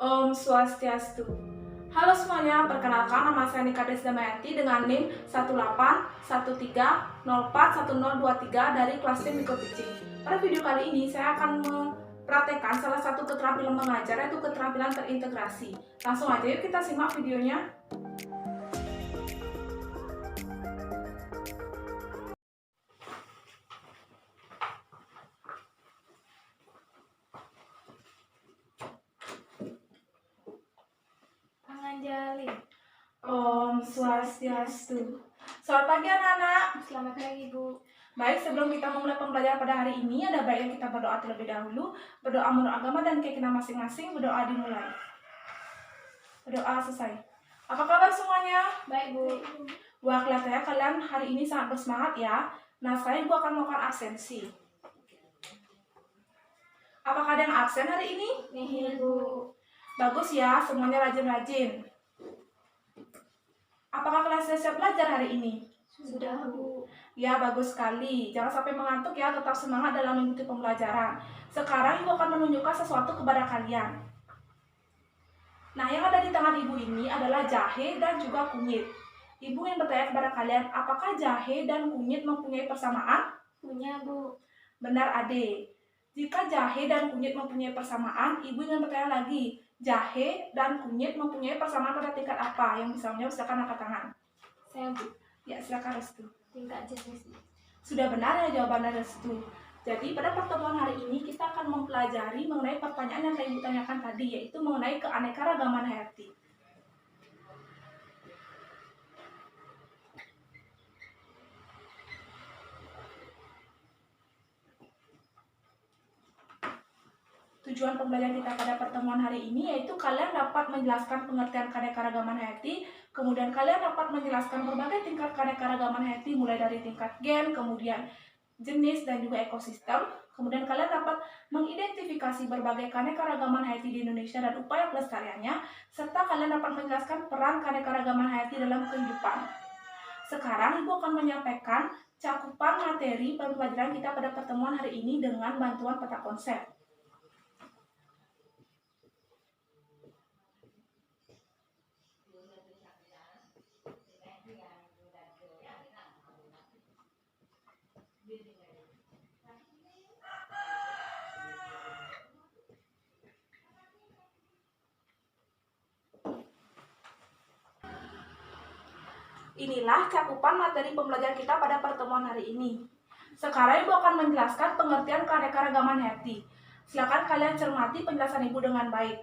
Om Swastiastu. Halo semuanya, perkenalkan nama saya Nika Desdamayanti dengan NIM 18130411023 dari kelas tim Micro Teaching. Pada video kali ini saya akan mempraktekkan salah satu keterampilan mengajar, yaitu keterampilan terintegrasi. Langsung aja yuk kita simak videonya. Anjali. Om Swastiastu. Selamat pagi anak-anak. Selamat pagi Bu. Baik, sebelum kita memulai pembelajaran pada hari ini, ada baiknya kita berdoa terlebih dahulu. Berdoa menurut agama dan keyakinan masing-masing. Berdoa dimulai. Berdoa selesai. Apa kabar semuanya? Baik Bu. Wah, kelihatannya kalian hari ini sangat bersemangat ya. Nah, sekarang Ibu akan melakukan absensi. Apakah ada yang absen hari ini? Nihil Bu. Bagus ya, semuanya rajin-rajin. Apakah kalian sudah siap belajar hari ini? Sudah Bu. Ya, bagus sekali. Jangan sampai mengantuk ya, tetap semangat dalam mengikuti pembelajaran. Sekarang Ibu akan menunjukkan sesuatu kepada kalian. Nah, yang ada di tangan Ibu ini adalah jahe dan juga kunyit. Ibu ingin bertanya kepada kalian, apakah jahe dan kunyit mempunyai persamaan? Punya Bu. Benar, Ade. Jika jahe dan kunyit mempunyai persamaan, Ibu ingin bertanya lagi, jahe dan kunyit mempunyai persamaan pada tingkat apa? Yang bisa menjawab, silakan angkat tangan. Saya Bu. Ya, silakan Restu. Tingkat jenis. Sudah benar ya jawabannya Restu. Jadi pada pertemuan hari ini kita akan mempelajari mengenai pertanyaan yang Ibu tanyakan tadi, yaitu mengenai keanekaragaman hayati. Tujuan pembelajaran kita pada pertemuan hari ini yaitu kalian dapat menjelaskan pengertian keanekaragaman hayati, kemudian kalian dapat menjelaskan berbagai tingkat keanekaragaman hayati mulai dari tingkat gen, kemudian jenis dan juga ekosistem. Kemudian kalian dapat mengidentifikasi berbagai keanekaragaman hayati di Indonesia dan upaya pelestariannya, serta kalian dapat menjelaskan peran keanekaragaman hayati dalam kehidupan. Sekarang Ibu akan menyampaikan cakupan materi pembelajaran kita pada pertemuan hari ini dengan bantuan peta konsep. Inilah cakupan materi pembelajaran kita pada pertemuan hari ini. Sekarang Ibu akan menjelaskan pengertian keanekaragaman hayati. Silakan kalian cermati penjelasan Ibu dengan baik.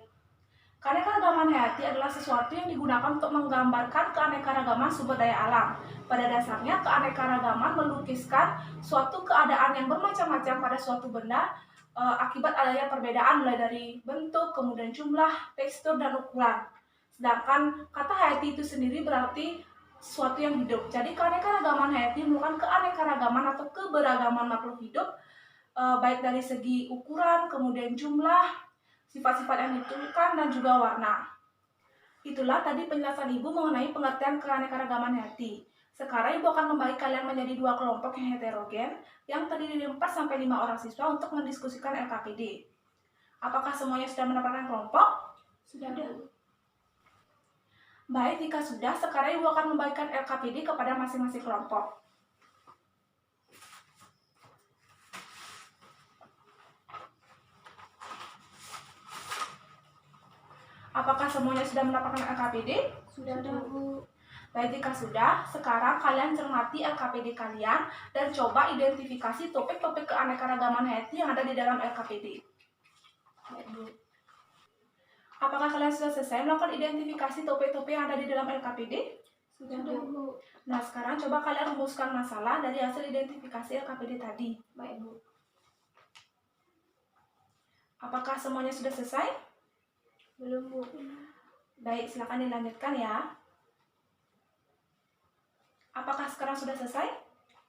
Keanekaragaman hayati adalah sesuatu yang digunakan untuk menggambarkan keanekaragaman sumber daya alam. Pada dasarnya, keanekaragaman melukiskan suatu keadaan yang bermacam-macam pada suatu benda akibat adanya perbedaan mulai dari bentuk, kemudian jumlah, tekstur, dan ukuran. Sedangkan kata hayati itu sendiri berarti sesuatu yang hidup. Jadi keanekaragaman hayati merupakan keanekaragaman atau keberagaman makhluk hidup, baik dari segi ukuran, kemudian jumlah, sifat-sifat yang ditentukan, dan juga warna. Itulah tadi penjelasan Ibu mengenai pengertian keanekaragaman hayati. Sekarang Ibu akan membagi kalian menjadi dua kelompok yang heterogen, yang terdiri dari 4-5 orang siswa untuk mendiskusikan LKPD. Apakah semuanya sudah mendapatkan kelompok? Sudah Bu. Baik, jika sudah, sekarang Ibu akan membagikan LKPD kepada masing-masing kelompok. Apakah semuanya sudah mendapatkan LKPD? Sudah Bu. Baik, jika sudah, sekarang kalian cermati LKPD kalian dan coba identifikasi topik-topik keanekaragaman hayati yang ada di dalam LKPD. Baik Bu. Apakah kalian sudah selesai melakukan identifikasi topik-topik yang ada di dalam LKPD? Sudah Bu. Nah, sekarang coba kalian rumuskan masalah dari hasil identifikasi LKPD tadi. Baik Bu. Apakah semuanya sudah selesai? Belum Bu. Baik, silakan dilanjutkan ya. Apakah sekarang sudah selesai?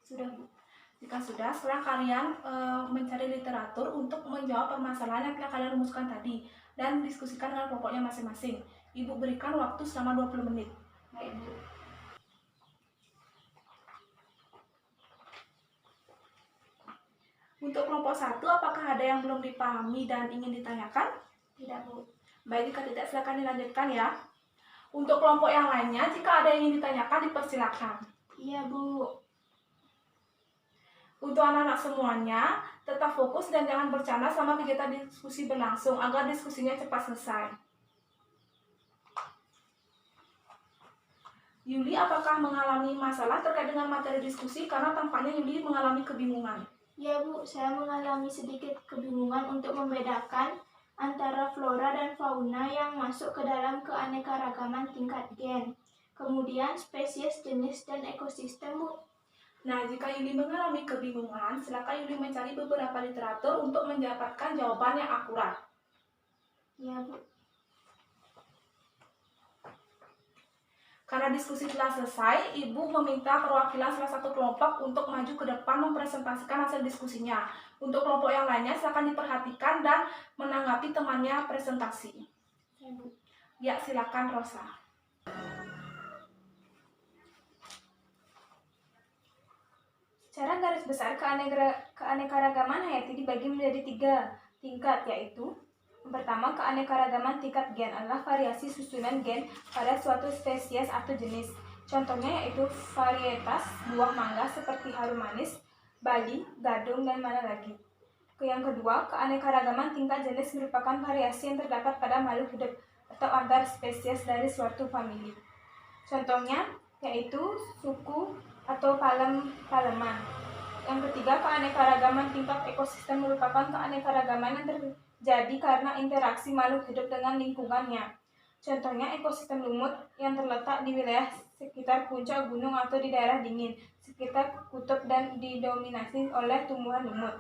Sudah Bu. Jika sudah, sekarang kalian mencari literatur untuk menjawab permasalahan yang telah kalian rumuskan tadi dan diskusikan dengan kelompoknya masing-masing. Ibu berikan waktu selama 20 menit. Baik Bu. Untuk kelompok 1, apakah ada yang belum dipahami dan ingin ditanyakan? Tidak Bu. Baik, jika tidak silakan dilanjutkan ya. Untuk kelompok yang lainnya, jika ada yang ingin ditanyakan, dipersilakan. Iya, Bu. Untuk anak-anak semuanya, tetap fokus dan jangan bercanda selama kegiatan diskusi berlangsung agar diskusinya cepat selesai. Yuli, apakah mengalami masalah terkait dengan materi diskusi? Karena tampaknya Yuli mengalami kebingungan. Ya, Bu, saya mengalami sedikit kebingungan untuk membedakan antara flora dan fauna yang masuk ke dalam keanekaragaman tingkat gen. Kemudian spesies, jenis, dan ekosistem, Bu. Nah, jika Yuli mengalami kebingungan, silakan Yuli mencari beberapa literatur untuk mendapatkan jawaban yang akurat. Ya, Bu. Karena diskusi telah selesai, Ibu meminta perwakilan salah satu kelompok untuk maju ke depan mempresentasikan hasil diskusinya. Untuk kelompok yang lainnya, silakan diperhatikan dan menanggapi temannya presentasi. Ya, Bu. Ya, silakan Rosa. Secara garis besar, keanekaragaman hayati dibagi menjadi 3 tingkat, yaitu yang pertama, keanekaragaman tingkat gen adalah variasi susunan gen pada suatu spesies atau jenis. Contohnya yaitu varietas buah mangga seperti harum manis, bali, gadung, dan mana lagi. Yang kedua, keanekaragaman tingkat jenis merupakan variasi yang terdapat pada makhluk hidup atau antar spesies dari suatu famili. Contohnya yaitu suku atau palem-paleman. Yang ketiga, keanekaragaman tingkat ekosistem merupakan keanekaragaman yang terjadi karena interaksi makhluk hidup dengan lingkungannya. Contohnya ekosistem lumut yang terletak di wilayah sekitar puncak gunung atau di daerah dingin, sekitar kutub dan didominasi oleh tumbuhan lumut.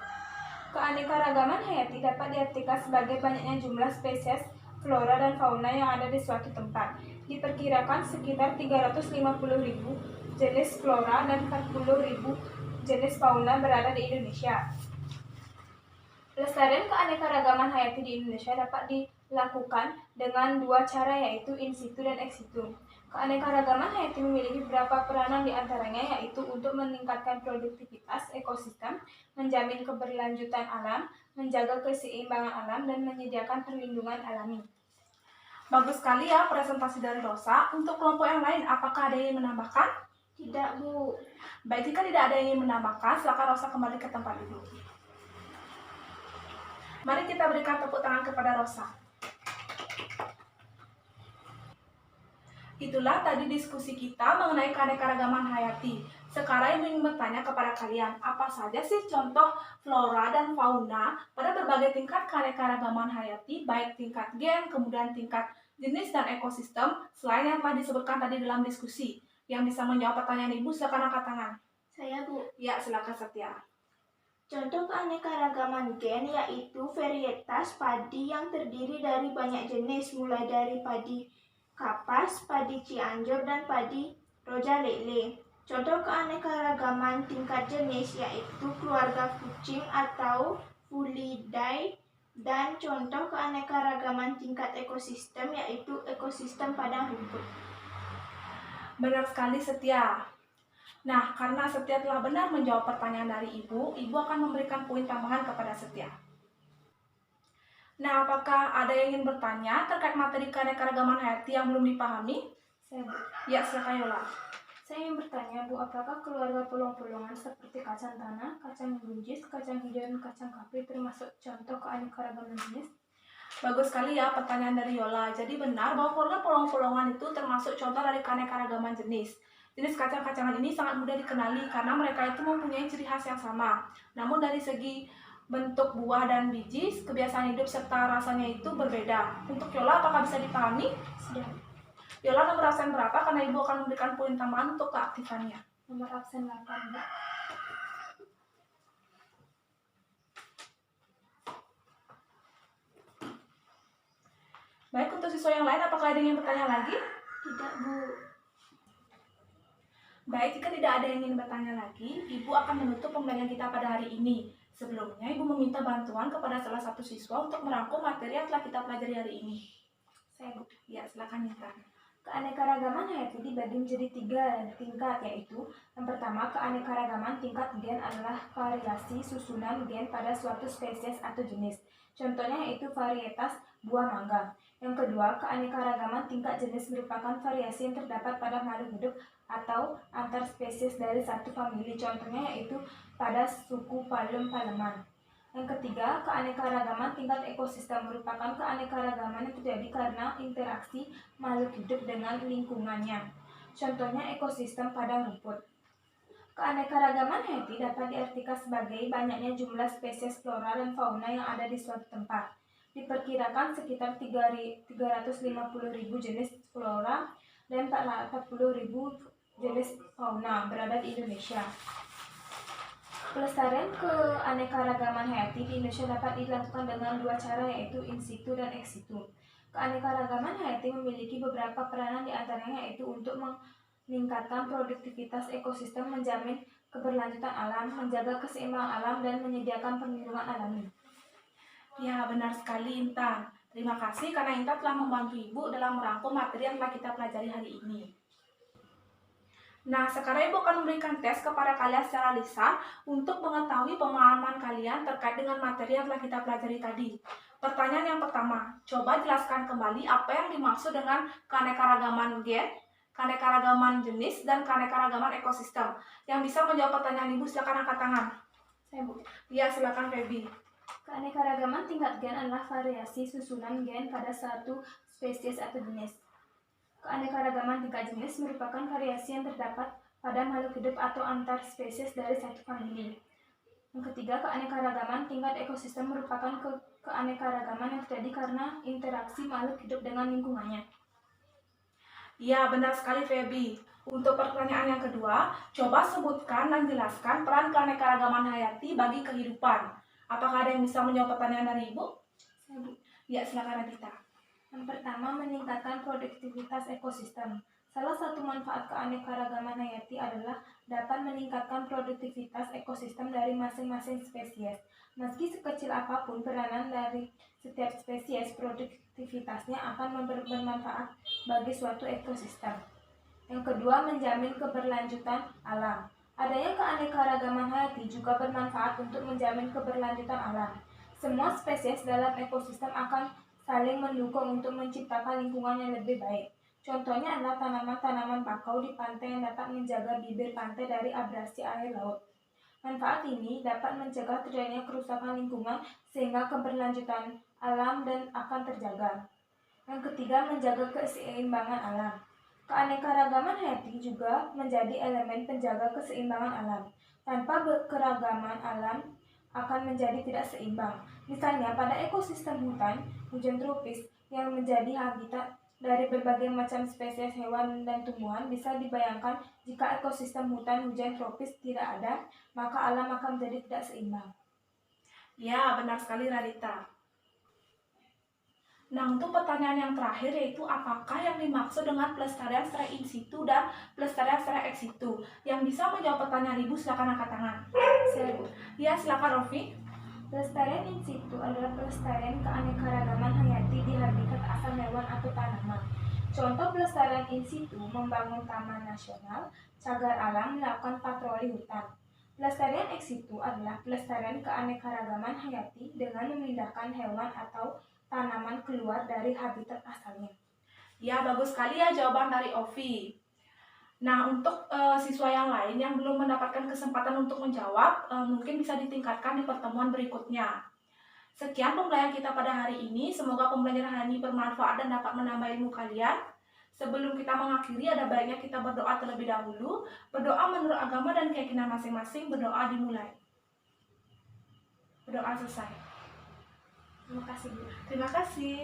Keanekaragaman hayati dapat diartikan sebagai banyaknya jumlah spesies, flora dan fauna yang ada di suatu tempat. Diperkirakan sekitar 350.000 jenis flora dan 40.000 jenis fauna berada di Indonesia. Pelestarian keanekaragaman hayati di Indonesia dapat dilakukan dengan 2 cara, yaitu in situ dan ex situ. Keanekaragaman hayati memiliki beberapa peranan, diantaranya yaitu untuk meningkatkan produktivitas ekosistem, menjamin keberlanjutan alam, menjaga keseimbangan alam, dan menyediakan perlindungan alami. Bagus sekali ya presentasi dari Rosa. Untuk kelompok yang lain, apakah ada yang menambahkan? Tidak, Bu. Baik, jika tidak ada yang menambahkan, silakan Rosa kembali ke tempat duduk. Mari kita berikan tepuk tangan kepada Rosa. Itulah tadi diskusi kita mengenai keanekaragaman hayati. Sekarang Ibu ingin bertanya kepada kalian, apa saja sih contoh flora dan fauna pada berbagai tingkat keanekaragaman hayati, baik tingkat gen, kemudian tingkat jenis dan ekosistem, selain yang telah disebutkan tadi dalam diskusi. Yang bisa menjawab pertanyaan Ibu, silakan angkat tangan. Saya, Bu. Ya, silakan Setia. Contoh keanekaragaman gen yaitu varietas padi yang terdiri dari banyak jenis, mulai dari padi kapas, padi Cianjur, dan padi Roja Lele. Contoh keanekaragaman tingkat jenis yaitu keluarga kucing atau Fulidae, dan contoh keanekaragaman tingkat ekosistem yaitu ekosistem padang rumput. Benar sekali Setia. Nah, karena Setia telah benar menjawab pertanyaan dari Ibu, Ibu akan memberikan poin tambahan kepada Setia. Nah, apakah ada yang ingin bertanya terkait materi keanekaragaman hayati yang belum dipahami? Saya, Bu. Ya, silakan Yola. Saya ingin bertanya, Bu, apakah keluarga polong-polongan seperti kacang tanah, kacang buncis, kacang hijau, dan kacang kapri termasuk contoh keanekaragaman jenis? Bagus sekali ya pertanyaan dari Yola. Jadi benar bahwa keluarga polong-polongan itu termasuk contoh dari keanekaragaman jenis. Jenis kacang-kacangan ini sangat mudah dikenali karena mereka itu mempunyai ciri khas yang sama. Namun dari segi bentuk buah dan biji, kebiasaan hidup serta rasanya itu berbeda. Untuk Yola, apakah bisa dipahami? Sudah. Yola nomor absen berapa? Karena Ibu akan memberikan poin tambahan untuk keaktifannya. Nomor absen 8, Bu. Baik, untuk siswa yang lain, apakah ada yang ingin bertanya lagi? Tidak, Bu. Baik, jika tidak ada yang ingin bertanya lagi, Ibu akan menutup pembelajaran kita pada hari ini. Sebelumnya, Ibu meminta bantuan kepada salah satu siswa untuk merangkum materi yang telah kita pelajari hari ini. Saya, Bu. Ya, silakan Intan. Keanekaragaman hayati dibagi menjadi 3 tingkat, yaitu yang pertama, keanekaragaman tingkat gen adalah variasi susunan gen pada suatu spesies atau jenis. Contohnya yaitu varietas buah mangga. Yang kedua, keanekaragaman tingkat jenis merupakan variasi yang terdapat pada makhluk hidup atau antar spesies dari satu famili. Contohnya yaitu pada suku palem-paleman. Yang ketiga, keanekaragaman tingkat ekosistem merupakan keanekaragaman yang terjadi karena interaksi makhluk hidup dengan lingkungannya. Contohnya ekosistem padang rumput. Keanekaragaman hayati dapat diartikan sebagai banyaknya jumlah spesies flora dan fauna yang ada di suatu tempat. Diperkirakan sekitar 350.000 jenis flora dan 440.000 jenis fauna berada di Indonesia. Pelestarian keanekaragaman hayati di Indonesia dapat dilakukan dengan 2 cara, yaitu in situ dan ex situ. Keanekaragaman hayati memiliki beberapa peranan, diantaranya yaitu untuk meningkatkan produktivitas ekosistem, menjamin keberlanjutan alam, menjaga keseimbangan alam, dan menyediakan perlindungan alami. Ya, benar sekali Intan. Terima kasih karena Intan telah membantu Ibu dalam merangkum materi yang telah kita pelajari hari ini. Nah, sekarang Ibu akan memberikan tes kepada kalian secara lisan untuk mengetahui pemahaman kalian terkait dengan materi yang telah kita pelajari tadi. Pertanyaan yang pertama, coba jelaskan kembali apa yang dimaksud dengan keanekaragaman gen, keanekaragaman jenis, dan keanekaragaman ekosistem. Yang bisa menjawab pertanyaan Ibu, silakan angkat tangan. Saya, Bu. Ya, silakan Feby. Keanekaragaman tingkat gen adalah variasi susunan gen pada satu spesies atau jenis. Keanekaragaman tingkat jenis merupakan variasi yang terdapat pada makhluk hidup atau antar spesies dari satu famili. Yang ketiga, keanekaragaman tingkat ekosistem merupakan keanekaragaman yang terjadi karena interaksi makhluk hidup dengan lingkungannya. Ya, benar sekali Feby. Untuk pertanyaan yang kedua, coba sebutkan dan jelaskan peran keanekaragaman hayati bagi kehidupan. Apakah ada yang bisa menjawab pertanyaan dari Ibu? Saya, Bu. Ya, silakan Radita. Yang pertama, meningkatkan produktivitas ekosistem. Salah satu manfaat keanekaragaman hayati adalah dapat meningkatkan produktivitas ekosistem dari masing-masing spesies. Meski sekecil apapun peranan dari setiap spesies, produktivitasnya akan bermanfaat bagi suatu ekosistem. Yang kedua, menjamin keberlanjutan alam. Adanya keanekaragaman hayati juga bermanfaat untuk menjamin keberlanjutan alam. Semua spesies dalam ekosistem akan saling mendukung untuk menciptakan lingkungan yang lebih baik. Contohnya adalah tanaman-tanaman bakau di pantai yang dapat menjaga bibir pantai dari abrasi air laut. Manfaat ini dapat mencegah terjadinya kerusakan lingkungan sehingga keberlanjutan alam dan akan terjaga. Yang ketiga, menjaga keseimbangan alam. Keanekaragaman hayati juga menjadi elemen penjaga keseimbangan alam. Tanpa keragaman alam akan menjadi tidak seimbang. Misalnya pada ekosistem hujan tropis yang menjadi habitat dari berbagai macam spesies hewan dan tumbuhan, bisa dibayangkan jika ekosistem hujan tropis tidak ada, maka alam akan menjadi tidak seimbang. Ya, benar sekali Radita. Nah, untuk pertanyaan yang terakhir yaitu apakah yang dimaksud dengan pelestarian secara in situ dan pelestarian secara ex situ? Yang bisa menjawab pertanyaan Ibu, silakan angkat tangan. Saya, Bu. Ya, silakan Rofi. Pelestarian in situ adalah pelestarian keanekaragaman hayati di habitat asal hewan atau tanaman. Contoh pelestarian in situ membangun taman nasional, cagar alam, melakukan patroli hutan. Pelestarian ex situ adalah pelestarian keanekaragaman hayati dengan memindahkan hewan atau tanaman keluar dari habitat asalnya. Ya, bagus sekali ya jawaban dari Ovi. Nah, untuk siswa yang lain yang belum mendapatkan kesempatan untuk menjawab, mungkin bisa ditingkatkan di pertemuan berikutnya. Sekian pembelajaran kita pada hari ini. Semoga pembelajaran hari ini bermanfaat dan dapat menambah ilmu kalian. Sebelum kita mengakhiri, ada baiknya kita berdoa terlebih dahulu. Berdoa menurut agama dan keyakinan masing-masing. Berdoa dimulai. Berdoa selesai. Terima kasih, Bu. Terima kasih.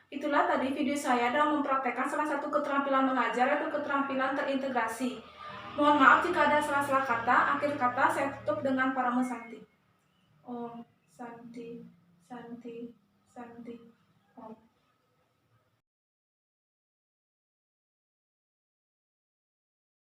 Itulah tadi video saya dalam mempraktekkan salah satu keterampilan mengajar, yaitu keterampilan terintegrasi. Mohon maaf jika ada salah-salah kata. Akhir kata saya tutup dengan Parama Santi. Om Santi, Santi, Santi, Om.